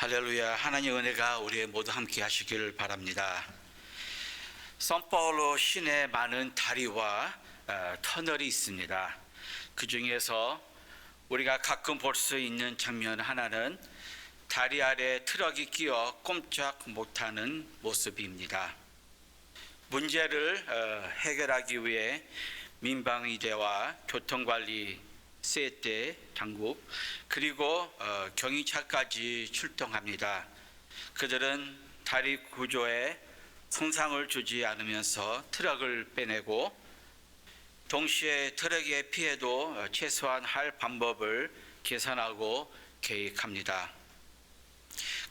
할렐루야. 하나님의 은혜가 우리의 모두 함께 하시길 바랍니다. 선파울로 시내에 많은 다리와 터널이 있습니다. 그 중에서 우리가 가끔 볼 수 있는 장면 하나는 다리 아래 트럭이 끼어 꼼짝 못하는 모습입니다. 문제를 해결하기 위해 민방위대와 교통관리 세대 당국 그리고 경위차까지 출동합니다. 그들은 다리 구조에 손상을 주지 않으면서 트럭을 빼내고 동시에 트럭의 피해도 최소한 할 방법을 계산하고 계획합니다.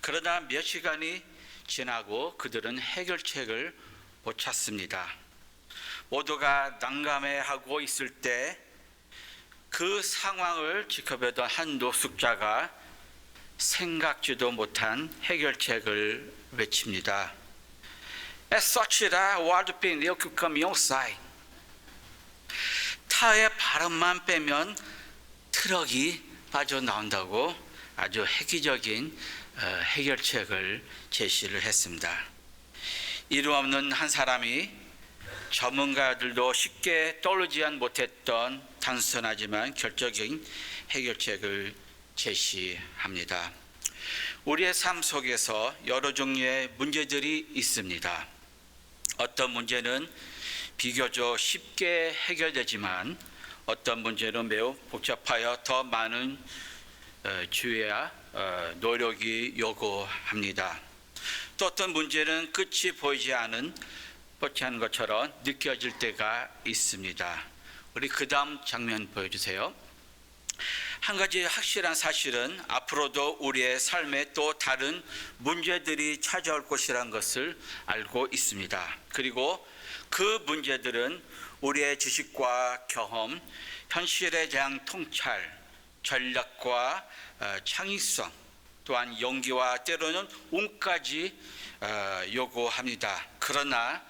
그러나 몇 시간이 지나고 그들은 해결책을 못 찾습니다. 모두가 난감해하고 있을 때 그 상황을 지켜보던 한 노숙자가 생각지도 못한 해결책을 외칩니다. As such that water being there could come outside. 타의 바람만 빼면 트럭이 빠져나온다고 아주 획기적인 해결책을 제시를 했습니다. 이름 없는 한 사람이 전문가들도 쉽게 떠오르지 못했던 단순하지만 결정적인 해결책을 제시합니다. 우리의 삶 속에서 여러 종류의 문제들이 있습니다. 어떤 문제는 비교적 쉽게 해결되지만 어떤 문제는 매우 복잡하여 더 많은 주의와 노력이 요구합니다. 또 어떤 문제는 끝이 보이지 않은 뻗치는 것처럼 느껴질 때가 있습니다. 우리 그 다음 장면 보여주세요. 한 가지 확실한 사실은 앞으로도 우리의 삶에 또 다른 문제들이 찾아올 것이라는 것을 알고 있습니다. 그리고 그 문제들은 우리의 지식과 경험, 현실에 대한 통찰, 전략과 창의성, 또한 용기와 때로는 운까지 요구합니다. 그러나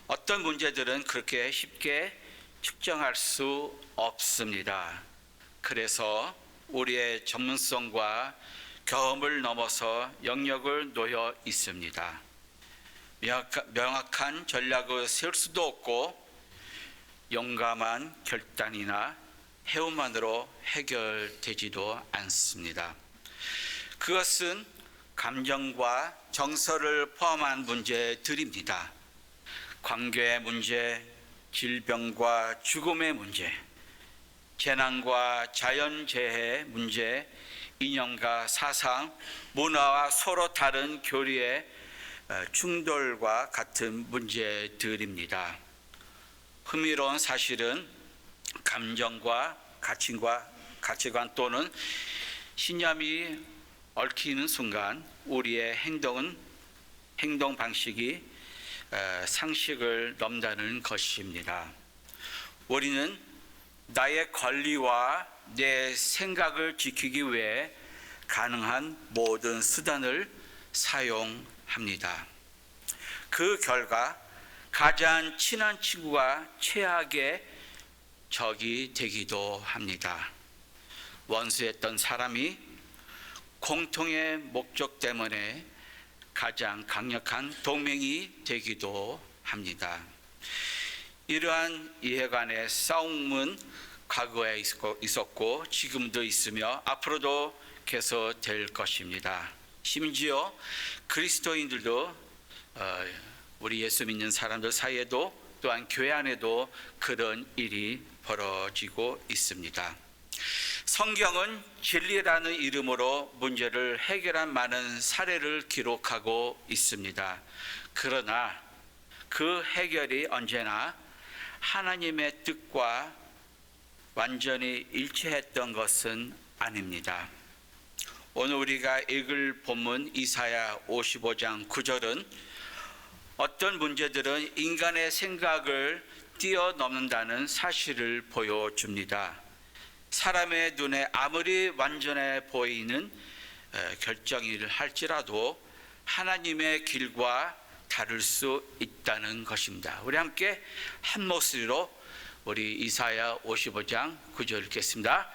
어떤 문제들은 그렇게 쉽게 측정할 수 없습니다. 그래서 우리의 전문성과 경험을 넘어서 영역을 놓여 있습니다. 명확한 전략을 세울 수도 없고 용감한 결단이나 해움만으로 해결되지도 않습니다. 그것은 감정과 정서를 포함한 문제들입니다. 관계의 문제, 질병과 죽음의 문제, 재난과 자연재해의 문제, 이념과 사상, 문화와 서로 다른 교리의 충돌과 같은 문제들입니다. 흥미로운 사실은 감정과 가치관 또는 신념이 얽히는 순간 우리의 행동 방식이 상식을 넘나드는 것입니다. 우리는 나의 권리와 내 생각을 지키기 위해 가능한 모든 수단을 사용합니다. 그 결과 가장 친한 친구가 최악의 적이 되기도 합니다. 원수였던 사람이 공통의 목적 때문에 가장 강력한 동맹이 되기도 합니다. 이러한 이해관의 싸움은 과거에 있었고 지금도 있으며 앞으로도 계속될 것입니다. 심지어 그리스도인들도 우리 예수 믿는 사람들 사이에도 또한 교회 안에도 그런 일이 벌어지고 있습니다. 성경은 진리라는 이름으로 문제를 해결한 많은 사례를 기록하고 있습니다. 그러나 그 해결이 언제나 하나님의 뜻과 완전히 일치했던 것은 아닙니다. 오늘 우리가 읽을 본문 이사야 55장 9절은 어떤 문제들은 인간의 생각을 뛰어넘는다는 사실을 보여줍니다. 사람의 눈에 아무리 완전해 보이는 결정을 할지라도 하나님의 길과 다를 수 있다는 것입니다. 우리 함께 한 목소리로 우리 이사야 55장 9절 읽겠습니다.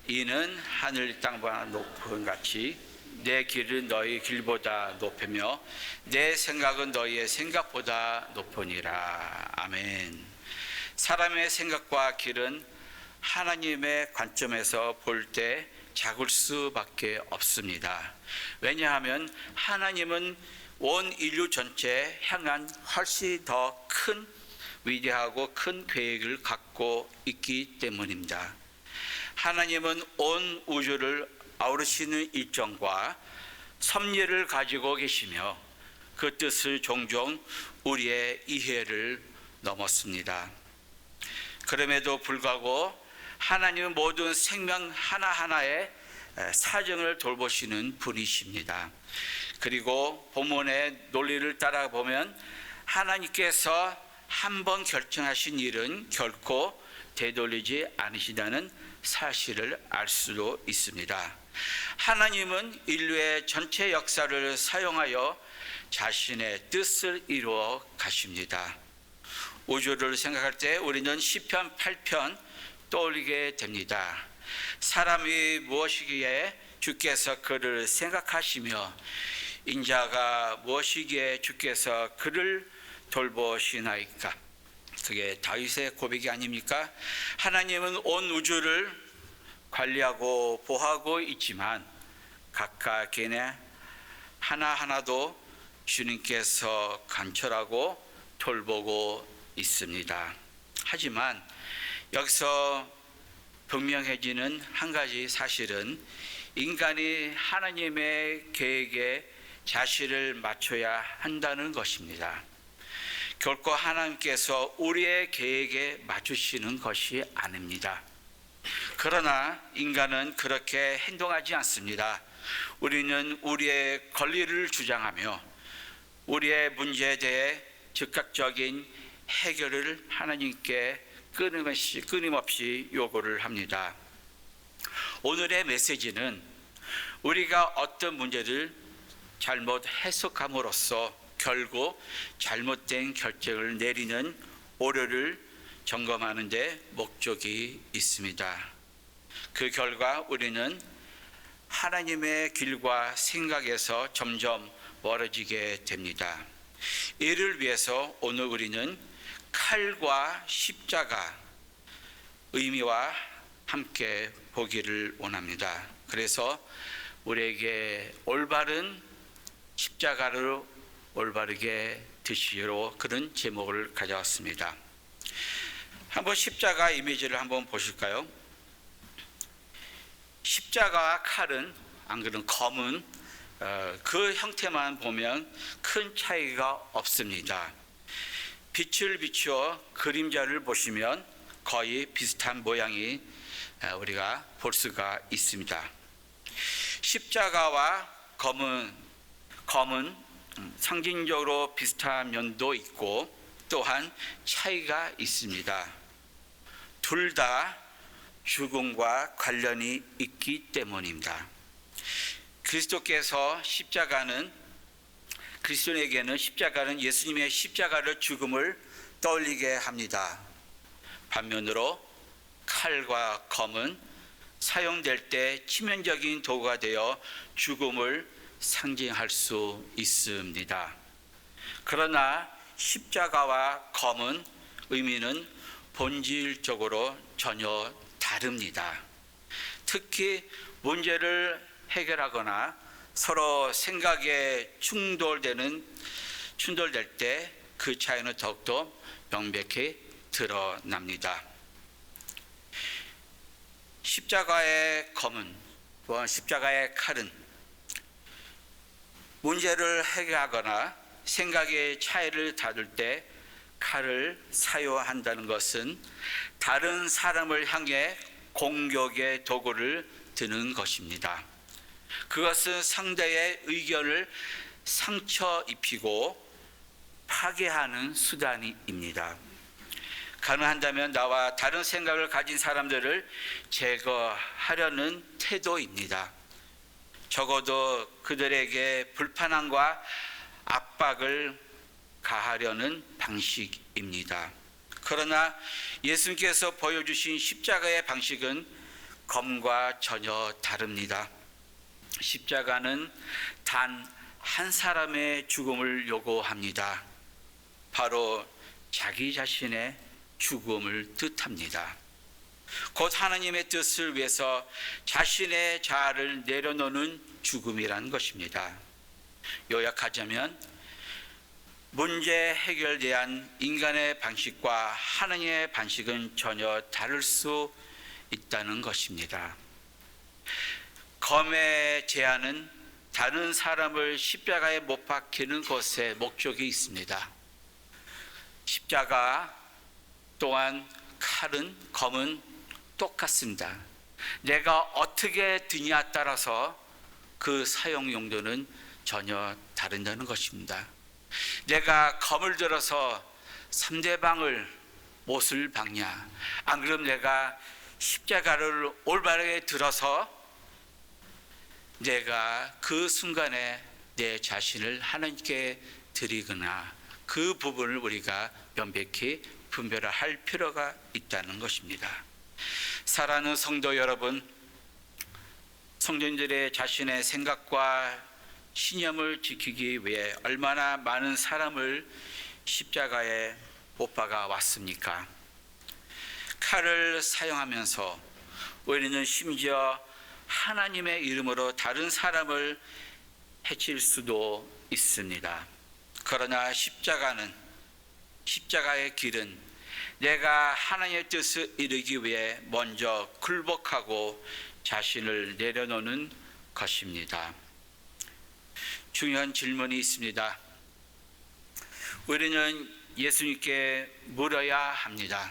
이는 하늘 땅보다 높은 같이 내 길은 너희 길보다 높으며 내 생각은 너희의 생각보다 높으니라. 아멘. 사람의 생각과 길은 하나님의 관점에서 볼 때 작을 수밖에 없습니다. 왜냐하면 하나님은 온 인류 전체에 향한 훨씬 더 큰 위대하고 큰 계획을 갖고 있기 때문입니다. 하나님은 온 우주를 아우르시는 일정과 섭리를 가지고 계시며 그 뜻을 종종 우리의 이해를 넘었습니다. 그럼에도 불구하고 하나님은 모든 생명 하나하나의 사정을 돌보시는 분이십니다. 그리고 본문의 논리를 따라 보면 하나님께서 한번 결정하신 일은 결코 되돌리지 않으시다는 사실을 알 수도 있습니다. 하나님은 인류의 전체 역사를 사용하여 자신의 뜻을 이루어 가십니다. 우주를 생각할 때 우리는 시편 8편 떠올리게 됩니다. 사람이 무엇이기에 주께서 그를 생각하시며 인자가 무엇이기에 주께서 그를 돌보시나이까. 그게 다윗의 고백이 아닙니까? 하나님은 온 우주를 관리하고 보호하고 있지만 각각 개인의 하나하나도 주님께서 관철하고 돌보고 있습니다. 하지만 여기서 분명해지는 한 가지 사실은 인간이 하나님의 계획에 자신을 맞춰야 한다는 것입니다. 결코 하나님께서 우리의 계획에 맞추시는 것이 아닙니다. 그러나 인간은 그렇게 행동하지 않습니다. 우리는 우리의 권리를 주장하며 우리의 문제에 대해 즉각적인 해결을 하나님께 끊임없이 요구를 합니다. 오늘의 메시지는 우리가 어떤 문제를 잘못 해석함으로써 결국 잘못된 결정을 내리는 오류를 점검하는 데 목적이 있습니다. 그 결과 우리는 하나님의 길과 생각에서 점점 멀어지게 됩니다. 이를 위해서 오늘 우리는 칼과 십자가 의미와 함께 보기를 원합니다. 그래서 우리에게 올바른 십자가를 올바르게 드시기로 그런 제목을 가져왔습니다. 한번 십자가 이미지를 한번 보실까요? 십자가와 칼은 안 그런 검은 그 형태만 보면 큰 차이가 없습니다. 빛을 비추어 그림자를 보시면 거의 비슷한 모양이 우리가 볼 수가 있습니다. 십자가와 검은 상징적으로 비슷한 면도 있고 또한 차이가 있습니다. 둘 다 죽음과 관련이 있기 때문입니다. 그리스도인에게는 십자가는 예수님의 십자가를 죽음을 떠올리게 합니다. 반면으로 칼과 검은 사용될 때 치명적인 도구가 되어 죽음을 상징할 수 있습니다. 그러나 십자가와 검은 의미는 본질적으로 전혀 다릅니다. 특히 문제를 해결하거나 서로 생각에 충돌될 때 그 차이는 더욱더 명백히 드러납니다. 십자가의 검은 또한 십자가의 칼은 문제를 해결하거나 생각의 차이를 다룰 때 칼을 사용한다는 것은 다른 사람을 향해 공격의 도구를 드는 것입니다. 그것은 상대의 의견을 상처 입히고 파괴하는 수단입니다. 가능한다면 나와 다른 생각을 가진 사람들을 제거하려는 태도입니다. 적어도 그들에게 불편함과 압박을 가하려는 방식입니다. 그러나 예수님께서 보여주신 십자가의 방식은 검과 전혀 다릅니다. 십자가는 단 한 사람의 죽음을 요구합니다. 바로 자기 자신의 죽음을 뜻합니다. 곧 하나님의 뜻을 위해서 자신의 자아를 내려놓는 죽음이라는 것입니다. 요약하자면 문제 해결에 대한 인간의 방식과 하나님의 방식은 전혀 다를 수 있다는 것입니다. 검의 제안은 다른 사람을 십자가에 못 박히는 것에 목적이 있습니다. 십자가 또한 칼은 검은 똑같습니다. 내가 어떻게 드냐에 따라서 그 사용 용도는 전혀 다른다는 것입니다. 내가 검을 들어서 상대방을 못을 박냐, 안 그럼 내가 십자가를 올바르게 들어서 내가 그 순간에 내 자신을 하나님께 드리거나, 그 부분을 우리가 명백히 분별할 필요가 있다는 것입니다. 사랑하는 성도 여러분, 성도님들의 자신의 생각과 신념을 지키기 위해 얼마나 많은 사람을 십자가에 못 박아 왔습니까? 칼을 사용하면서 우리는 심지어 하나님의 이름으로 다른 사람을 해칠 수도 있습니다. 그러나 십자가의 길은 내가 하나님의 뜻을 이루기 위해 먼저 굴복하고 자신을 내려놓는 것입니다. 중요한 질문이 있습니다. 우리는 예수님께 물어야 합니다.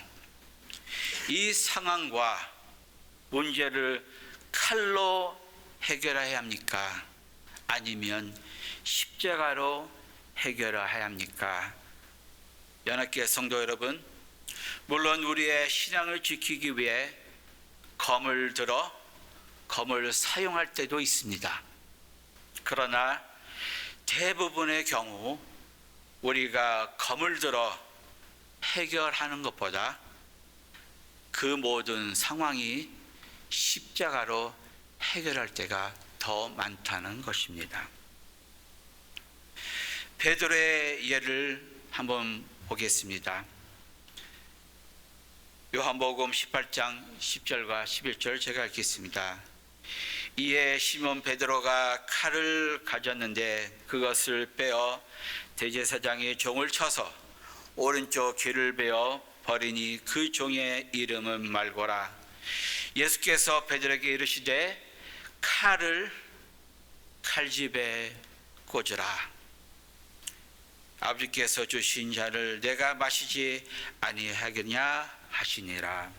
이 상황과 문제를 칼로 해결해야 합니까? 아니면 십자가로 해결해야 합니까? 연합교회 성도 여러분, 물론 우리의 신앙을 지키기 위해 검을 사용할 때도 있습니다. 그러나 대부분의 경우 우리가 검을 들어 해결하는 것보다 그 모든 상황이 십자가로 해결할 때가 더 많다는 것입니다. 베드로의 예를 한번 보겠습니다. 요한복음 18장 10절과 11절 제가 읽겠습니다. 이에 시몬 베드로가 칼을 가졌는데 그것을 빼어 대제사장의 종을 쳐서 오른쪽 귀를 베어 버리니 그 종의 이름은 말고라. 예수께서 베드로에게 이르시되 칼을 칼집에 꽂으라. 아버지께서 주신 잔을 내가 마시지 아니하겠냐 하시니라.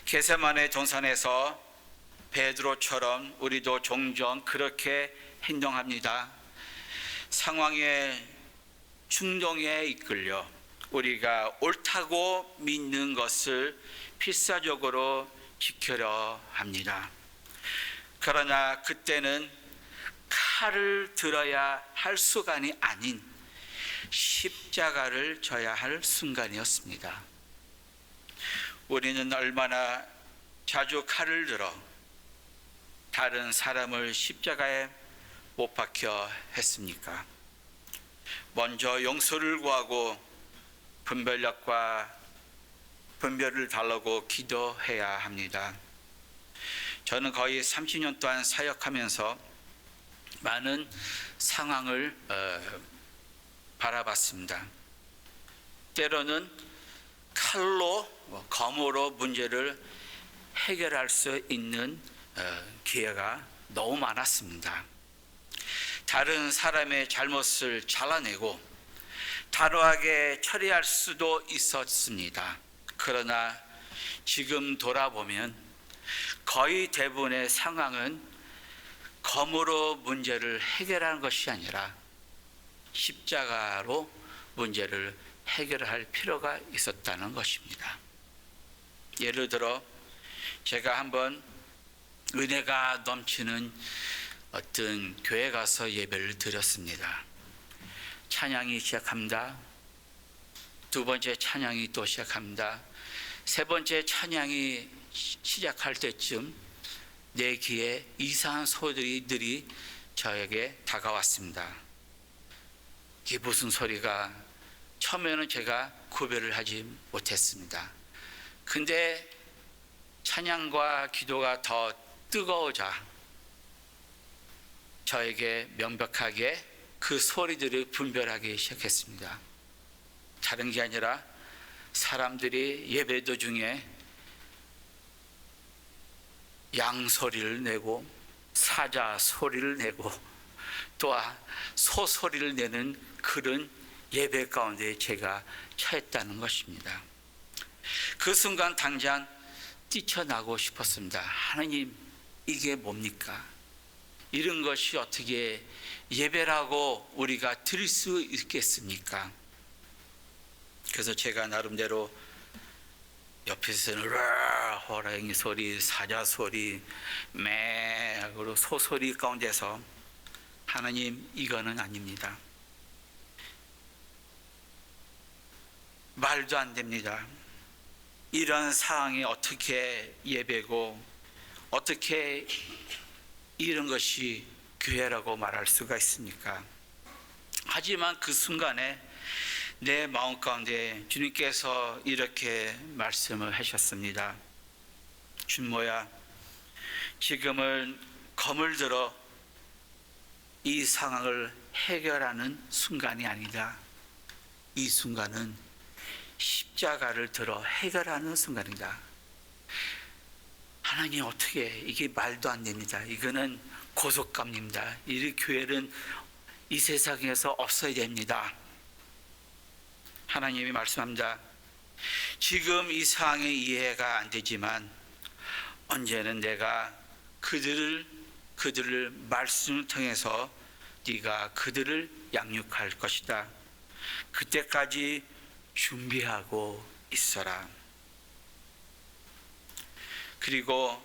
겟세마네 동산에서 베드로처럼 우리도 종종 그렇게 행동합니다. 상황의 충동에 이끌려 우리가 옳다고 믿는 것을 필사적으로 지키려 합니다. 그러나 그때는 칼을 들어야 할 순간이 아닌 십자가를 져야 할 순간이었습니다. 우리는 얼마나 자주 칼을 들어 다른 사람을 십자가에 못 박혀 했습니까? 먼저 용서를 구하고 분별을 달라고 기도해야 합니다. 저는 거의 30년 동안 사역하면서 많은 상황을 바라봤습니다. 때로는 검으로 문제를 해결할 수 있는 기회가 너무 많았습니다. 다른 사람의 잘못을 잘라내고 단호하게 처리할 수도 있었습니다. 그러나 지금 돌아보면 거의 대부분의 상황은 검으로 문제를 해결하는 것이 아니라 십자가로 문제를 해결할 필요가 있었다는 것입니다. 예를 들어 제가 한번 은혜가 넘치는 어떤 교회 가서 예배를 드렸습니다. 찬양이 시작합니다. 두 번째 찬양이 또 시작합니다. 세 번째 찬양이 시작할 때쯤 내 귀에 이상한 소리들이 저에게 다가왔습니다. 이게 무슨 소리가, 처음에는 제가 구별을 하지 못했습니다. 근데 찬양과 기도가 더 뜨거워져 저에게 명백하게 그 소리들을 분별하기 시작했습니다. 다른 게 아니라 사람들이 예배 도중에 양 소리를 내고 사자 소리를 내고 또한 소 소리를 내는 그런 예배 가운데 제가 처했다는 것입니다. 그 순간 당장 뛰쳐나고 싶었습니다. 하나님, 이게 뭡니까? 이런 것이 어떻게 예배라고 우리가 드릴 수 있겠습니까? 그래서 제가 나름대로 옆에서는 호랑이 소리, 사자 소리, 매하고 소 소리 가운데서 하나님, 이거는 아닙니다. 말도 안 됩니다. 이런 상황이 어떻게 예배고 어떻게 이런 것이 교회라고 말할 수가 있습니까? 하지만 그 순간에 내 마음 가운데 주님께서 이렇게 말씀을 하셨습니다. 준모야, 지금은 검을 들어 이 상황을 해결하는 순간이 아니다. 이 순간은 십자가를 들어 해결하는 순간이다. 하나님, 어떻게, 이게 말도 안 됩니다. 이거는 고속감입니다. 이 교회는 이 세상에서 없어야 됩니다. 하나님이 말씀합니다. 지금 이 상황이 이해가 안 되지만 언제는 내가 그들을 말씀을 통해서 네가 그들을 양육할 것이다. 그때까지 준비하고 있어라. 그리고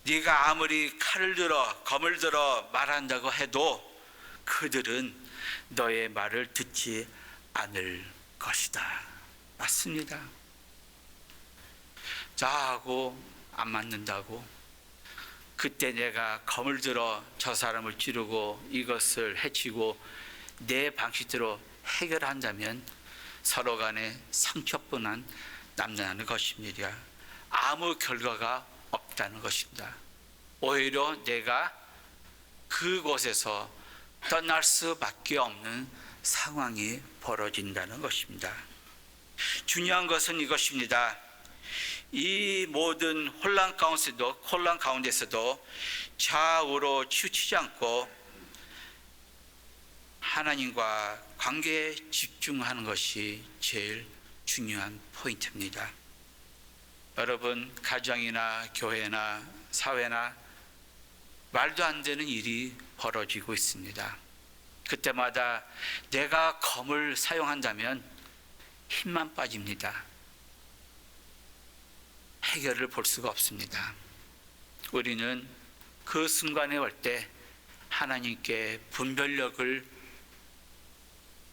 네가 아무리 검을 들어 말한다고 해도 그들은 너의 말을 듣지 않을 것이다. 맞습니다. 자하고 안 맞는다고 그때 내가 검을 들어 저 사람을 찌르고 이것을 해치고 내 방식대로 해결한다면 서로 간에 상처뿐만 남는 것입니다. 아무 결과가 없다는 것입니다. 오히려 내가 그곳에서 떠날 수밖에 없는 상황이 벌어진다는 것입니다. 중요한 것은 이것입니다. 이 모든 혼란 가운데서도 좌우로 치우치지 않고 하나님과 관계에 집중하는 것이 제일 중요한 포인트입니다. 여러분, 가정이나 교회나 사회나 말도 안 되는 일이 벌어지고 있습니다. 그때마다 내가 검을 사용한다면 힘만 빠집니다. 해결을 볼 수가 없습니다. 우리는 그 순간에 올 때 하나님께 분별력을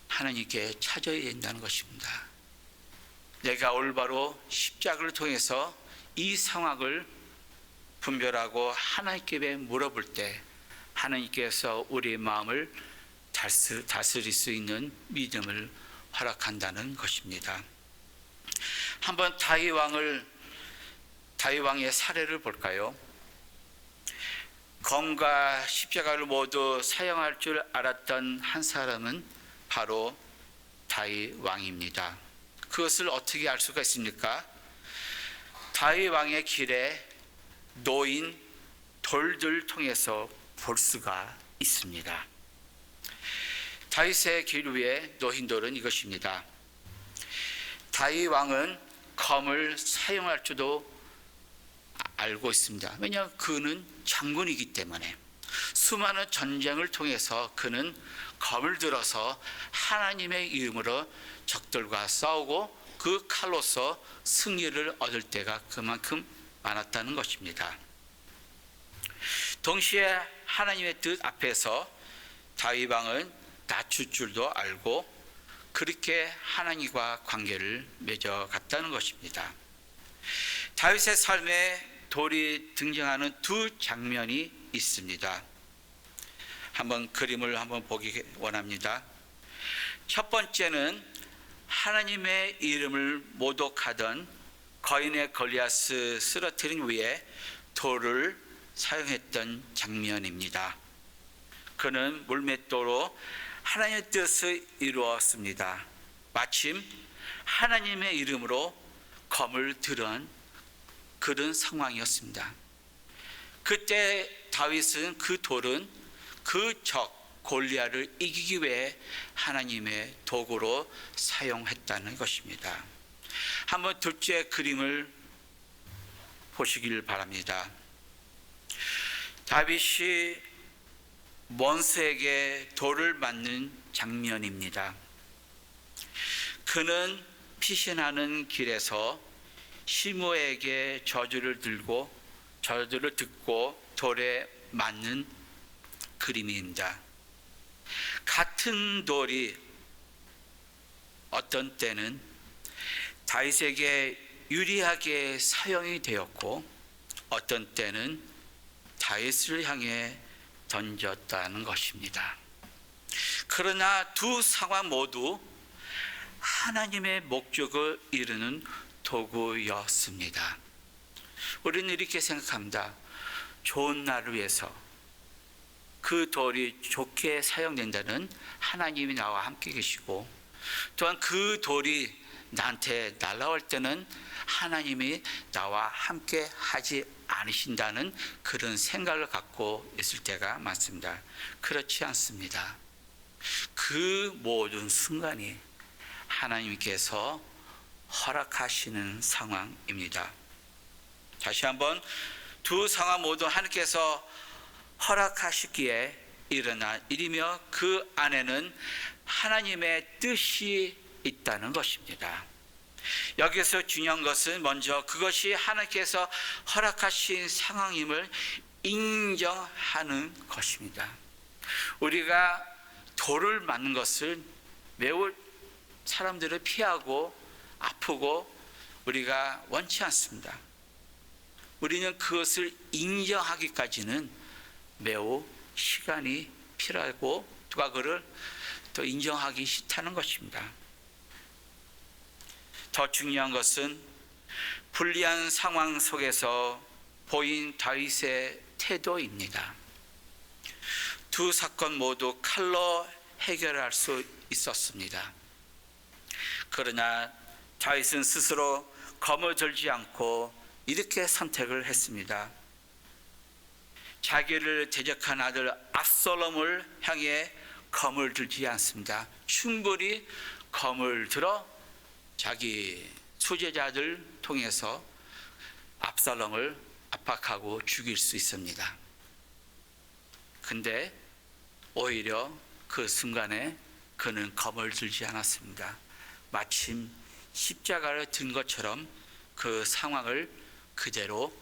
하나님께 찾아야 된다는 것입니다. 내가 올바로 십자가를 통해서 이 상황을 분별하고 하나님께 물어볼 때 하나님께서 우리의 마음을 다스릴 수 있는 믿음을 허락한다는 것입니다. 한번 다윗 왕의 사례를 볼까요? 검과 십자가를 모두 사용할 줄 알았던 한 사람은 바로 다윗 왕입니다. 그것을 어떻게 알 수가 있습니까? 다윗 왕의 길에 놓인 돌들 통해서 볼 수가 있습니다. 다윗의 길 위에 놓인 돌은 이것입니다. 다윗 왕은 검을 사용할 줄도 알고 있습니다. 왜냐하면 그는 장군이기 때문에 수많은 전쟁을 통해서 그는 검을 들어서 하나님의 이름으로 적들과 싸우고 그 칼로서 승리를 얻을 때가 그만큼 많았다는 것입니다. 동시에 하나님의 뜻 앞에서 다윗 왕은 낮출 줄도 알고 그렇게 하나님과 관계를 맺어갔다는 것입니다. 다윗의 삶에 돌이 등장하는 두 장면이 있습니다. 한번 그림을 한번 보기 원합니다. 첫 번째는 하나님의 이름을 모독하던 거인의 골리앗을 쓰러뜨린 위에 돌을 사용했던 장면입니다. 그는 물맷돌로 하나님의 뜻을 이루었습니다. 마침 하나님의 이름으로 검을 들은 그런 상황이었습니다. 그때 다윗은 그 돌은 그 적 골리앗을 이기기 위해 하나님의 도구로 사용했다는 것입니다. 한번 둘째 그림을 보시길 바랍니다. 다윗이 원수에게 돌을 맞는 장면입니다. 그는 피신하는 길에서 시므에게 저주를 듣고 돌에 맞는 그림입니다. 같은 돌이 어떤 때는 다윗에게 유리하게 사용이 되었고 어떤 때는 다윗을 향해 던졌다는 것입니다. 그러나 두 상황 모두 하나님의 목적을 이루는 도구였습니다. 우리는 이렇게 생각합니다. 좋은 날을 위해서 그 돌이 좋게 사용된다는 하나님이 나와 함께 계시고, 또한 그 돌이 나한테 날아올 때는 하나님이 나와 함께 하지 않으신다는 그런 생각을 갖고 있을 때가 많습니다. 그렇지 않습니다. 그 모든 순간이 하나님께서 허락하시는 상황입니다. 다시 한번 두 상황 모두 하나님께서 허락하시기에 일어난 일이며 그 안에는 하나님의 뜻이 있다는 것입니다. 여기서 중요한 것은 먼저 그것이 하나님께서 허락하신 상황임을 인정하는 것입니다. 우리가 돌을 맞는 것을 매우 사람들을 피하고 아프고 우리가 원치 않습니다. 우리는 그것을 인정하기까지는 매우 시간이 필요하고 누가 그를 또 인정하기 싫다는 것입니다. 더 중요한 것은 불리한 상황 속에서 보인 다윗의 태도입니다. 두 사건 모두 칼로 해결할 수 있었습니다. 그러나 다윗은 스스로 검을 들지 않고 이렇게 선택을 했습니다. 자기를 대적한 아들 압살롬을 향해 검을 들지 않습니다. 충분히 검을 들어 자기 수제자들 통해서 압살롬을 압박하고 죽일 수 있습니다. 근데 오히려 그 순간에 그는 검을 들지 않았습니다. 마침 십자가를 든 것처럼 그 상황을 그대로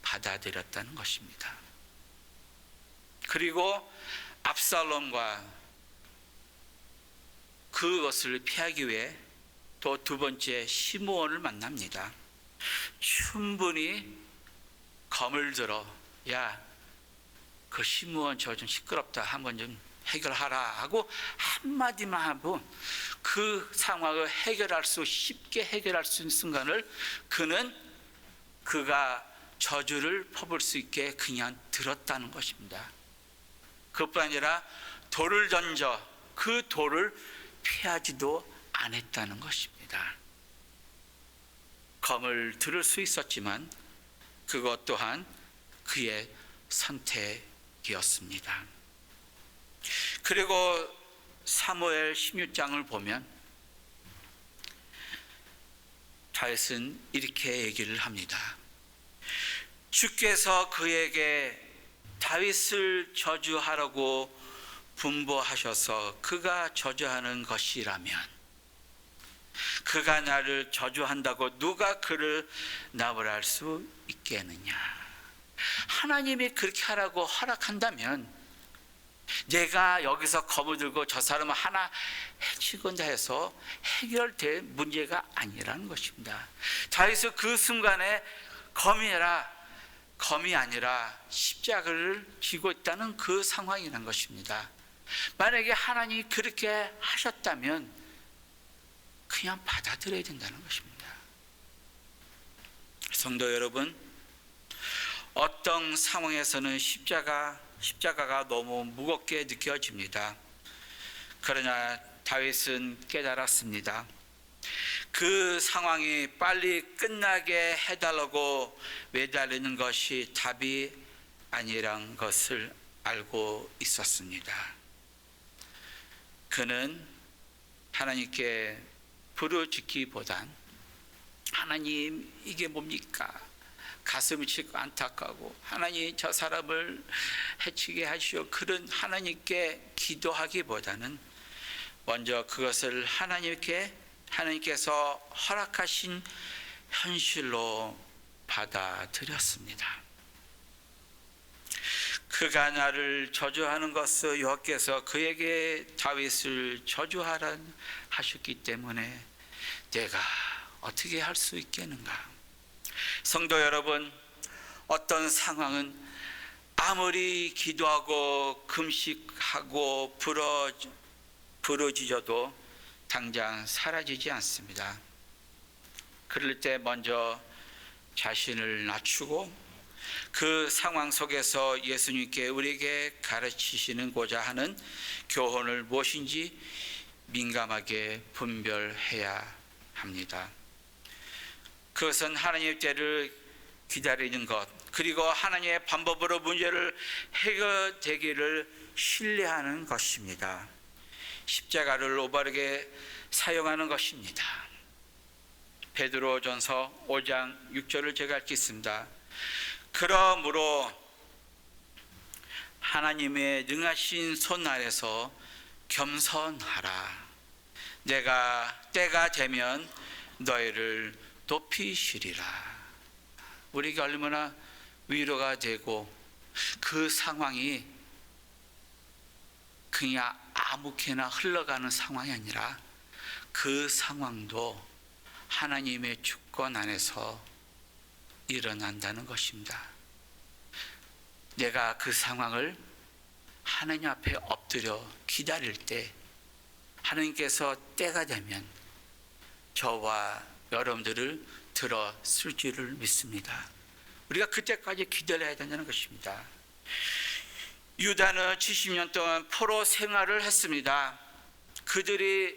받아들였다는 것입니다. 그리고 압살롬과 그것을 피하기 위해 또 두 번째 시므온을 만납니다. 충분히 검을 들어 야, 그 시므온 저 좀 시끄럽다 한번 좀 해결하라 하고 한마디만 하고 그 상황을 쉽게 해결할 수 있는 순간을 그가 저주를 퍼볼 수 있게 그냥 들었다는 것입니다. 그것뿐 아니라 돌을 던져 그 돌을 피하지도 않았다는 것입니다. 검을 들을 수 있었지만 그것 또한 그의 선택이었습니다. 그리고 사무엘 16장을 보면 다윗은 이렇게 얘기를 합니다. 주께서 그에게 다윗을 저주하라고 분부하셔서 그가 저주하는 것이라면 그가 나를 저주한다고 누가 그를 나무랄 수 있겠느냐. 하나님이 그렇게 하라고 허락한다면 내가 여기서 검을 들고 저 사람을 하나 해치곤다 해서 해결될 문제가 아니라는 것입니다. 다윗은 그 순간에 검이라 검이 아니라 십자가를 쥐고 있다는 그 상황이라는 것입니다. 만약에 하나님이 그렇게 하셨다면 그냥 받아들여야 된다는 것입니다. 성도 여러분, 어떤 상황에서는 십자가가 너무 무겁게 느껴집니다. 그러나 다윗은 깨달았습니다. 그 상황이 빨리 끝나게 해달라고 매달리는 것이 답이 아니란 것을 알고 있었습니다. 그는 하나님께 부르짖기보단 하나님 이게 뭡니까? 가슴이 치고 안타까고 하나님 저 사람을 해치게 하시오. 그런 하나님께 기도하기보다는 먼저 그것을 하나님께서 허락하신 현실로 받아들였습니다. 그가 나를 저주하는 것을 여호와께서 그에게 다윗을 저주하라 하셨기 때문에 내가 어떻게 할 수 있겠는가? 성도 여러분, 어떤 상황은 아무리 기도하고 금식하고 부르짖어도 당장 사라지지 않습니다. 그럴 때 먼저 자신을 낮추고 그 상황 속에서 예수님께 우리에게 가르치시고자 하는 교훈을 무엇인지 민감하게 분별해야 합니다. 그것은 하나님의 때를 기다리는 것, 그리고 하나님의 방법으로 문제를 해결되기를 신뢰하는 것입니다. 십자가를 올바르게 사용하는 것입니다. 베드로전서 5장 6절을 제가 읽겠습니다. 그러므로 하나님의 능하신 손 아래서 겸손하라. 내가 때가 되면 너희를 높이시리라. 우리가 얼마나 위로가 되고, 그 상황이 그냥 아무렇게나 흘러가는 상황이 아니라 그 상황도 하나님의 주권 안에서 일어난다는 것입니다. 내가 그 상황을 하나님 앞에 엎드려 기다릴 때 하나님께서 때가 되면 저와 여러분들을 들어쓸 줄을 믿습니다. 우리가 그때까지 기다려야 된다는 것입니다. 유다는 70년 동안 포로 생활을 했습니다. 그들이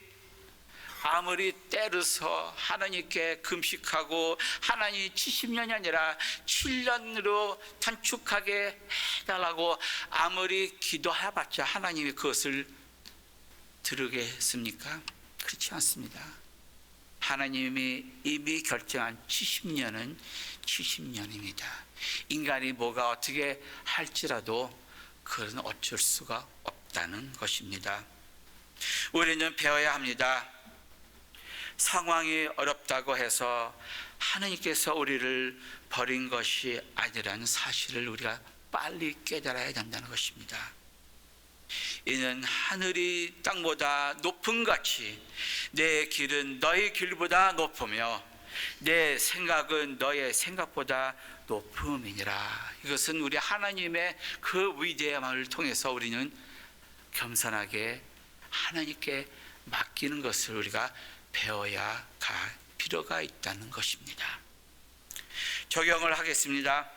아무리 때려서 하나님께 금식하고 하나님 70년이 아니라 7년으로 단축하게 해달라고 아무리 기도해봤자 하나님이 그것을 들으겠습니까? 그렇지 않습니다. 하나님이 이미 결정한 70년은 70년입니다. 인간이 뭐가 어떻게 할지라도 그건 어쩔 수가 없다는 것입니다. 우리는 배워야 합니다. 상황이 어렵다고 해서 하나님께서 우리를 버린 것이 아니라는 사실을 우리가 빨리 깨달아야 된다는 것입니다. 이는 하늘이 땅보다 높은 같이 내 길은 너희 길보다 높으며 내 생각은 너의 생각보다 높음이니라. 이것은 우리 하나님의 그 위대함을 통해서 우리는 겸손하게 하나님께 맡기는 것을 우리가 배워야 할 필요가 있다는 것입니다. 적용을 하겠습니다.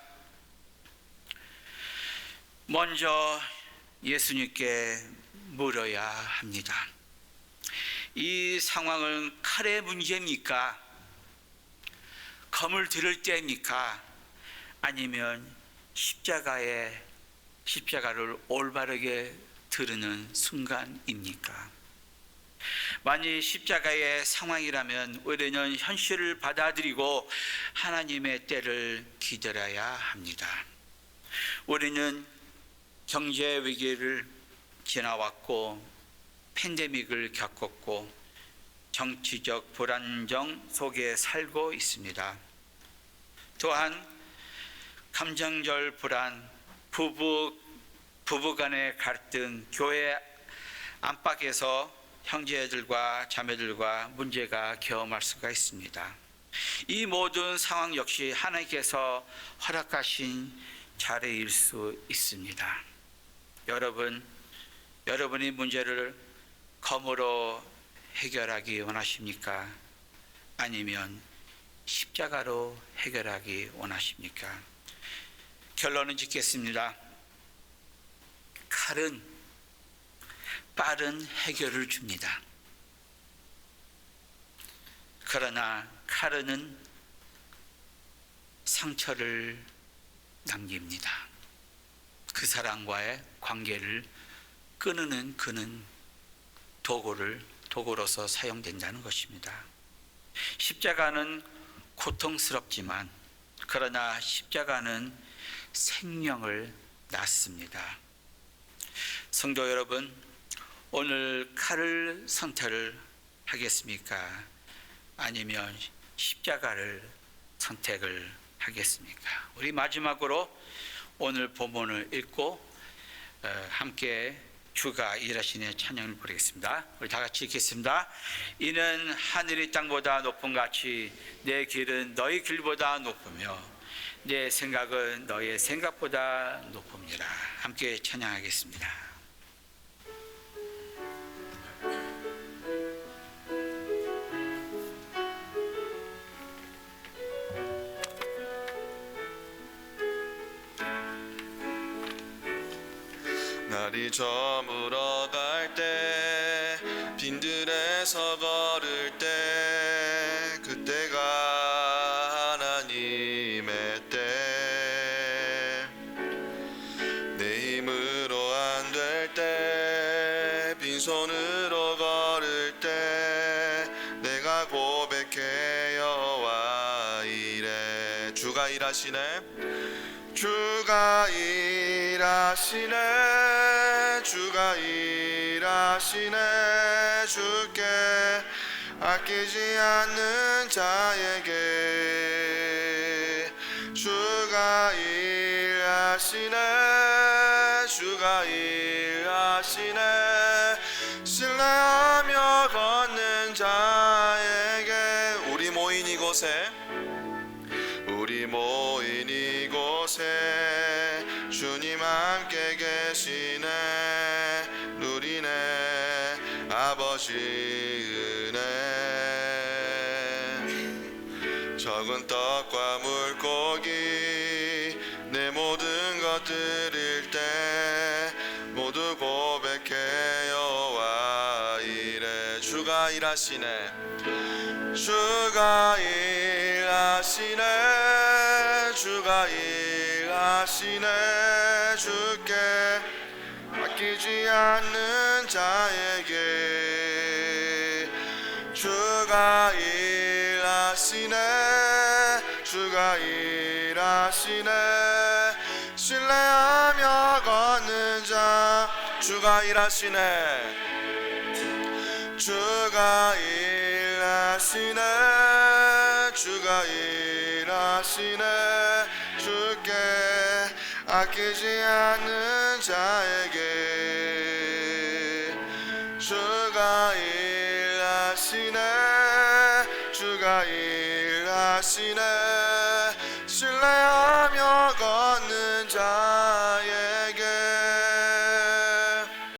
먼저 예수님께 물어야 합니다. 이 상황은 칼의 문제입니까? 검을 들을 때입니까? 아니면 십자가를 올바르게 들으는 순간입니까? 만일 십자가의 상황이라면 우리는 현실을 받아들이고 하나님의 때를 기다려야 합니다. 우리는 경제 위기를 지나왔고 팬데믹을 겪었고 정치적 불안정 속에 살고 있습니다. 또한 감정적 불안, 부부 간의 갈등, 교회 안팎에서 형제들과 자매들과 문제가 경험할 수가 있습니다. 이 모든 상황 역시 하나님께서 허락하신 자리일 수 있습니다. 여러분이 문제를 검으로 해결하기 원하십니까? 아니면 십자가로 해결하기 원하십니까? 결론은 짓겠습니다. 칼은 빠른 해결을 줍니다. 그러나 칼은 상처를 남깁니다. 그 사람과의 관계를 끊는 그는 도구로서 사용된다는 것입니다. 십자가는 고통스럽지만 그러나 십자가는 생명을 낳습니다. 성도 여러분, 오늘 칼을 선택을 하겠습니까? 아니면 십자가를 선택을 하겠습니까? 우리 마지막으로 오늘 본문을 읽고 함께 주가 일하시는 찬양을 부르겠습니다. 우리 다 같이 읽겠습니다. 이는 하늘이 땅보다 높은 같이 내 길은 너희 길보다 높으며 내 생각은 너희의 생각보다 높음이라. 함께 찬양하겠습니다. 날이 저물어 갈 때 빈들에서 걸을 때 그때가 하나님의 때 내 힘으로 안 될 때 빈손으로 걸을 때 내가 고백해 여호와 이래. 주가 일하시네. 주가 일하시네. 주가 일하시네. 주께 아끼지 않는 자에게 주가 일하시네. 주가 일하시네. 신뢰하며 걷는 자에게. 우리 모인 이곳에 주님 함께 계시네. 누리네 아버지 은혜. 적은 떡과 물고기 내 모든 것 드릴 때 모두 고백해 여호와 이래. 주가 일하시네. 주가 일하시네. 주가 일하시네. 주께 아끼지 않는 자에게 주가 일하시네. 주가 일하시네. 신뢰하며 걷는 자. 주가 일하시네. 주가 일하시네. 주가 일하시네. 주께 아끼지 않는 자에게 주가 일하시네. 주가 일하시네.